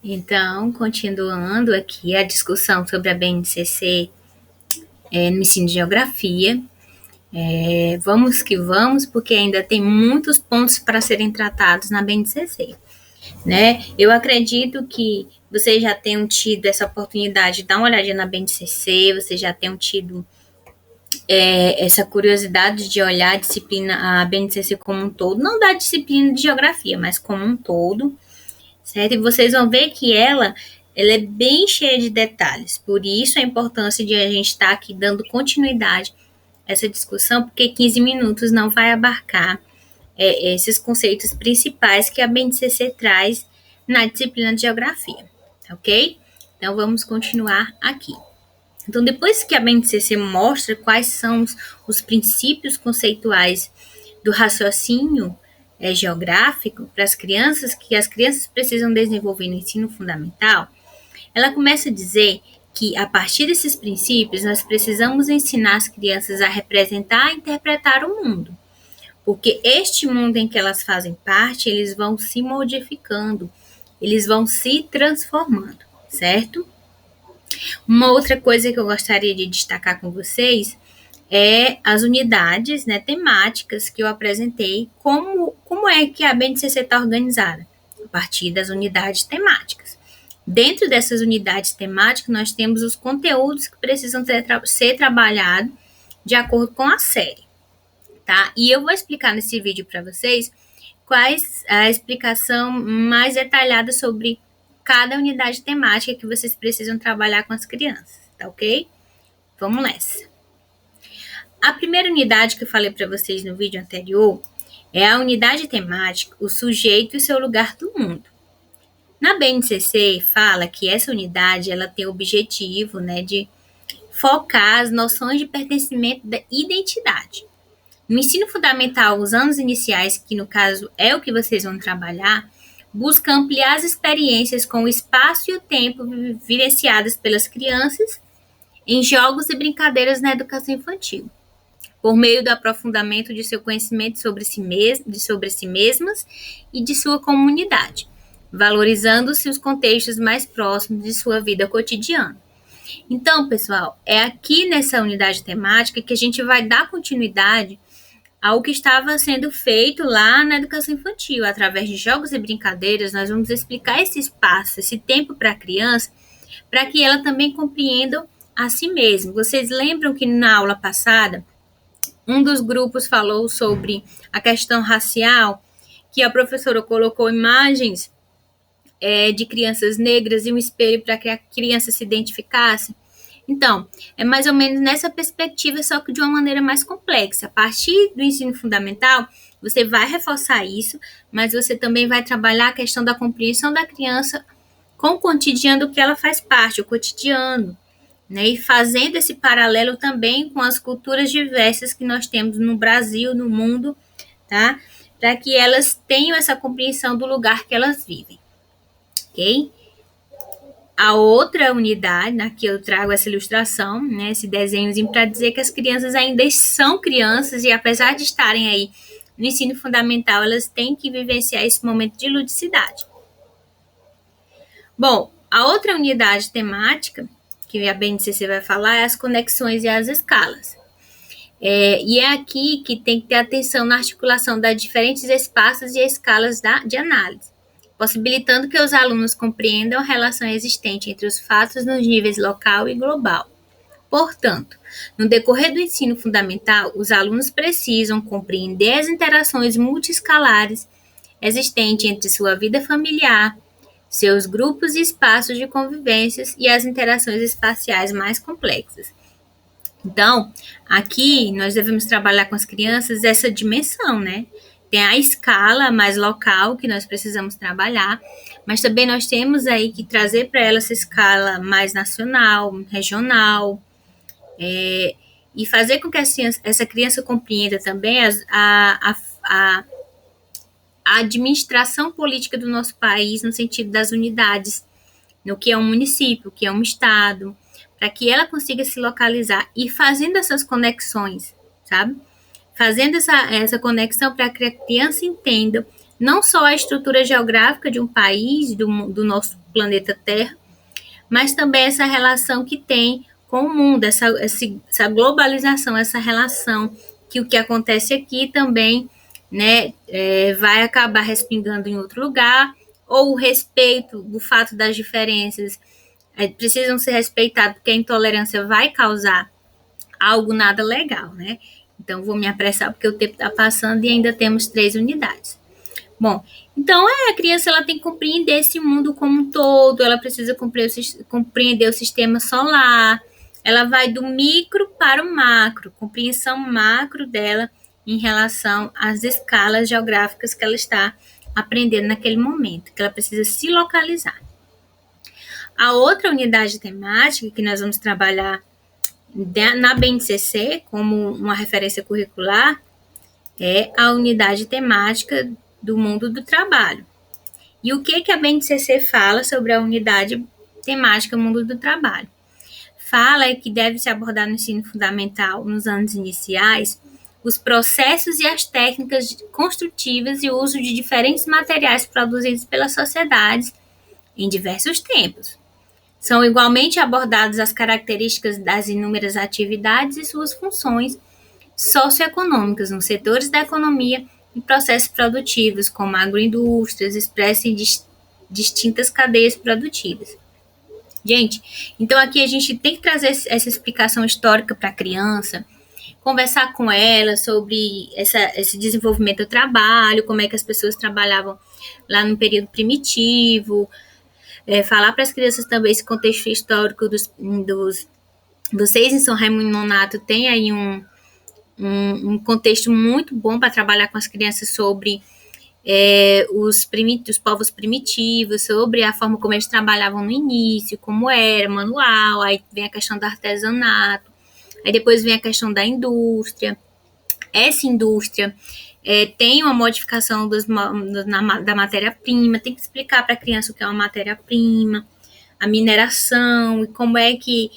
Então, continuando aqui a discussão sobre a BNCC no ensino de geografia, vamos que vamos, porque ainda tem muitos pontos para serem tratados na BNCC, né? Eu acredito que vocês já tenham tido essa oportunidade de dar uma olhadinha na BNCC, vocês já tenham tido essa curiosidade de olhar a disciplina, a BNCC como um todo, não da disciplina de geografia, mas como um todo, certo? E vocês vão ver que ela é bem cheia de detalhes. Por isso a importância de a gente estar aqui dando continuidade a essa discussão, porque 15 minutos não vai abarcar esses conceitos principais que a BNCC traz na disciplina de geografia, ok? Então vamos continuar aqui. Então, depois que a BNCC mostra quais são os princípios conceituais do raciocínio geográfico para as crianças, que as crianças precisam desenvolver no ensino fundamental, ela começa a dizer que, a partir desses princípios, nós precisamos ensinar as crianças a representar e interpretar o mundo. Porque este mundo em que elas fazem parte, eles vão se modificando, eles vão se transformando, certo? Uma outra coisa que eu gostaria de destacar com vocês é as unidades, né, temáticas que eu apresentei, como é que a BNCC está organizada, a partir das unidades temáticas. Dentro dessas unidades temáticas, nós temos os conteúdos que precisam ser trabalhados de acordo com a série, tá? E eu vou explicar nesse vídeo para vocês quais a explicação mais detalhada sobre cada unidade temática que vocês precisam trabalhar com as crianças, tá ok? Vamos nessa. A primeira unidade que eu falei para vocês no vídeo anterior é a unidade temática, o sujeito e seu lugar do mundo. Na BNCC fala que essa unidade ela tem o objetivo, né, de focar as noções de pertencimento da identidade. No ensino fundamental, os anos iniciais, que no caso é o que vocês vão trabalhar, busca ampliar as experiências com o espaço e o tempo vivenciadas pelas crianças em jogos e brincadeiras na educação infantil, por meio do aprofundamento de seu conhecimento sobre si mesmas e de sua comunidade, valorizando-se os contextos mais próximos de sua vida cotidiana. Então, pessoal, é aqui nessa unidade temática que a gente vai dar continuidade ao que estava sendo feito lá na educação infantil. Através de jogos e brincadeiras, nós vamos explicar esse espaço, esse tempo para a criança, para que ela também compreenda a si mesma. Vocês lembram que na aula passada, um dos grupos falou sobre a questão racial, que a professora colocou imagens de crianças negras e um espelho para que a criança se identificasse? Então, é mais ou menos nessa perspectiva, só que de uma maneira mais complexa. A partir do ensino fundamental, você vai reforçar isso, mas você também vai trabalhar a questão da compreensão da criança com o cotidiano do que ela faz parte, o cotidiano, né? E fazendo esse paralelo também com as culturas diversas que nós temos no Brasil, no mundo, tá? Para que elas tenham essa compreensão do lugar que elas vivem, ok? A outra unidade, aqui eu trago essa ilustração, né, esse desenhozinho, para dizer que as crianças ainda são crianças e, apesar de estarem aí no ensino fundamental, elas têm que vivenciar esse momento de ludicidade. Bom, a outra unidade temática que a BNCC vai falar é as conexões e as escalas. E é aqui que tem que ter atenção na articulação das diferentes espaços e escalas de análise, possibilitando que os alunos compreendam a relação existente entre os fatos nos níveis local e global. Portanto, no decorrer do ensino fundamental, os alunos precisam compreender as interações multiescalares existentes entre sua vida familiar, seus grupos e espaços de convivências e as interações espaciais mais complexas. Então, aqui nós devemos trabalhar com as crianças essa dimensão, né? Tem a escala mais local que nós precisamos trabalhar, mas também nós temos aí que trazer para ela essa escala mais nacional, regional, e fazer com que essa criança compreenda também a administração política do nosso país no sentido das unidades, no que é um município, o que é um estado, para que ela consiga se localizar e fazendo essas conexões, sabe? Fazendo essa conexão para que a criança entenda não só a estrutura geográfica de um país, do nosso planeta Terra, mas também essa relação que tem com o mundo, essa globalização, essa relação que o que acontece aqui também, né, vai acabar respingando em outro lugar, ou o respeito do fato das diferenças precisam ser respeitadas, porque a intolerância vai causar algo nada legal, né? Então, vou me apressar porque o tempo está passando e ainda temos 3 unidades. Bom, então a criança ela tem que compreender esse mundo como um todo, ela precisa compreender o sistema solar, ela vai do micro para o macro, compreensão macro dela em relação às escalas geográficas que ela está aprendendo naquele momento, que ela precisa se localizar. A outra unidade temática que nós vamos trabalhar na BNCC como uma referência curricular é a unidade temática do mundo do trabalho. E o que a BNCC fala sobre a unidade temática mundo do trabalho? Fala que deve se abordar no ensino fundamental, nos anos iniciais, os processos e as técnicas construtivas e o uso de diferentes materiais produzidos pelas sociedades em diversos tempos. São igualmente abordadas as características das inúmeras atividades e suas funções socioeconômicas nos setores da economia e processos produtivos, como agroindústrias, expressas em distintas cadeias produtivas. Gente, então aqui a gente tem que trazer essa explicação histórica para a criança, conversar com ela sobre esse desenvolvimento do trabalho, como é que as pessoas trabalhavam lá no período primitivo, falar para as crianças também esse contexto histórico dos 6 em São Raimundo Nonato tem aí um contexto muito bom para trabalhar com as crianças sobre os povos primitivos, sobre a forma como eles trabalhavam no início, como era, manual, aí vem a questão do artesanato, aí depois vem a questão da indústria. Essa indústria tem uma modificação da matéria-prima, tem que explicar para a criança o que é uma matéria-prima, a mineração, e como é que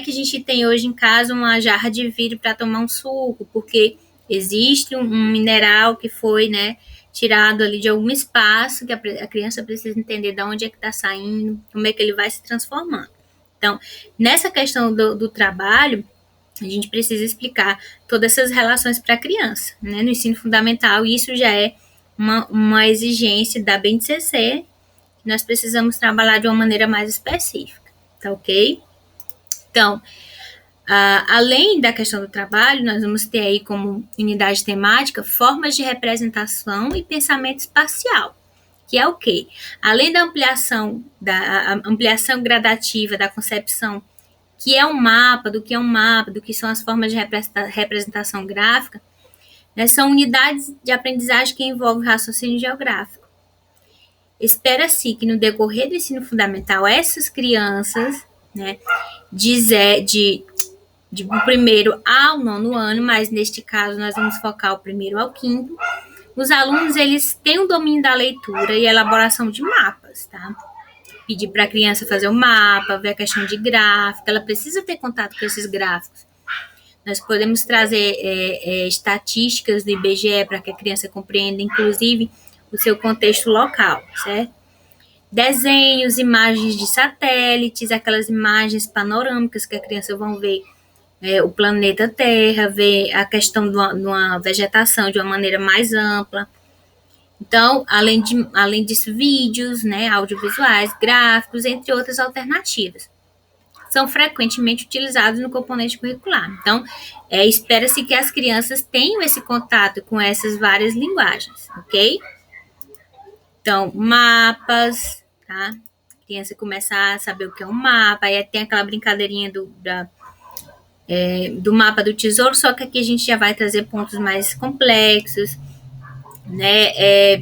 a gente tem hoje em casa uma jarra de vidro para tomar um suco, porque existe um mineral que foi, né, tirado ali de algum espaço, que a criança precisa entender de onde é que está saindo, como é que ele vai se transformando. Então, nessa questão do trabalho, a gente precisa explicar todas essas relações para a criança, né, no ensino fundamental, e isso já é uma exigência da BNCC, que nós precisamos trabalhar de uma maneira mais específica, tá ok? Então, além da questão do trabalho, nós vamos ter aí como unidade temática formas de representação e pensamento espacial, que é o quê? Além da ampliação gradativa da concepção, que é um mapa, do que são as formas de representação gráfica, né, são unidades de aprendizagem que envolvem raciocínio geográfico. Espera-se que no decorrer do ensino fundamental, essas crianças, né, do primeiro ao 9º ano, mas neste caso nós vamos focar o primeiro ao 5º, os alunos eles têm o domínio da leitura e elaboração de mapas, tá? Pedir para a criança fazer o mapa, ver a questão de gráfico, ela precisa ter contato com esses gráficos. Nós podemos trazer estatísticas do IBGE para que a criança compreenda, inclusive, o seu contexto local, certo? Desenhos, imagens de satélites, aquelas imagens panorâmicas que a criança vão ver o planeta Terra, ver a questão de uma vegetação de uma maneira mais ampla. Então, além disso, vídeos, né, audiovisuais, gráficos, entre outras alternativas. São frequentemente utilizados no componente curricular. Então, espera-se que as crianças tenham esse contato com essas várias linguagens, ok? Então, mapas, tá? A criança começa a saber o que é um mapa, aí tem aquela brincadeirinha do mapa do tesouro, só que aqui a gente já vai trazer pontos mais complexos, né?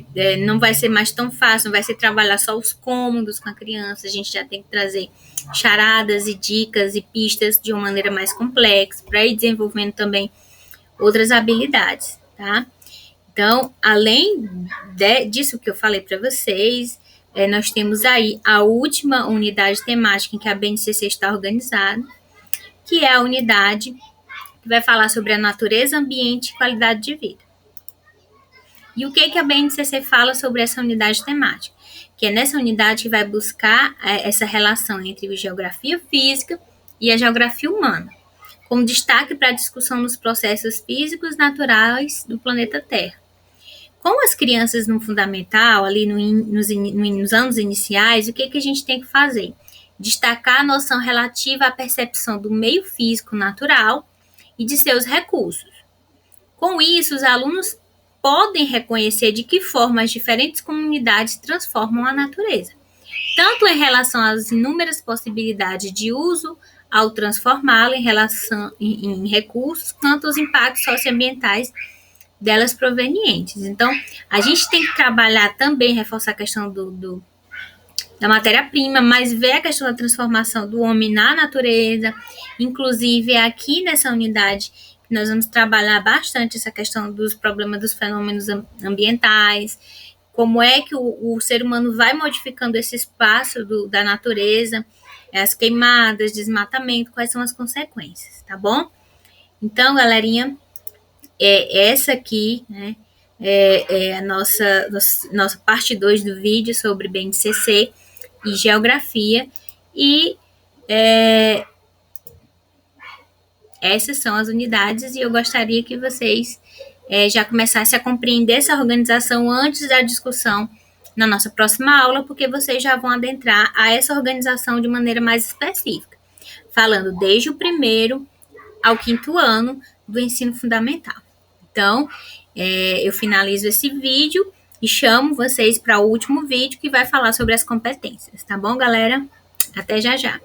Não vai ser mais tão fácil, não vai ser trabalhar só os cômodos com a criança, a gente já tem que trazer charadas e dicas e pistas de uma maneira mais complexa, para ir desenvolvendo também outras habilidades, tá? Então, além disso que eu falei para vocês, nós temos aí a última unidade temática em que a BNCC está organizada, que é a unidade que vai falar sobre a natureza, ambiente e qualidade de vida. E o que a BNCC fala sobre essa unidade temática? Que é nessa unidade que vai buscar essa relação entre a geografia física e a geografia humana, com destaque para a discussão dos processos físicos naturais do planeta Terra. Com as crianças no fundamental, ali nos anos iniciais, o que a gente tem que fazer? Destacar a noção relativa à percepção do meio físico natural e de seus recursos. Com isso, os alunos podem reconhecer de que forma as diferentes comunidades transformam a natureza, tanto em relação às inúmeras possibilidades de uso ao transformá-la em recursos, quanto aos impactos socioambientais delas provenientes. Então, a gente tem que trabalhar também, reforçar a questão da matéria-prima, mas ver a questão da transformação do homem na natureza. Inclusive, aqui nessa unidade, nós vamos trabalhar bastante essa questão dos problemas dos fenômenos ambientais, como é que o ser humano vai modificando esse espaço da natureza, as queimadas, desmatamento, quais são as consequências, tá bom? Então, galerinha, essa aqui, né, é a nossa parte 2 do vídeo sobre BNCC e geografia, e essas são as unidades, e eu gostaria que vocês já começassem a compreender essa organização antes da discussão na nossa próxima aula, porque vocês já vão adentrar a essa organização de maneira mais específica, falando desde o 1º ao 5º ano do ensino fundamental. Então, eu finalizo esse vídeo e chamo vocês para o último vídeo, que vai falar sobre as competências, tá bom, galera? Até já já!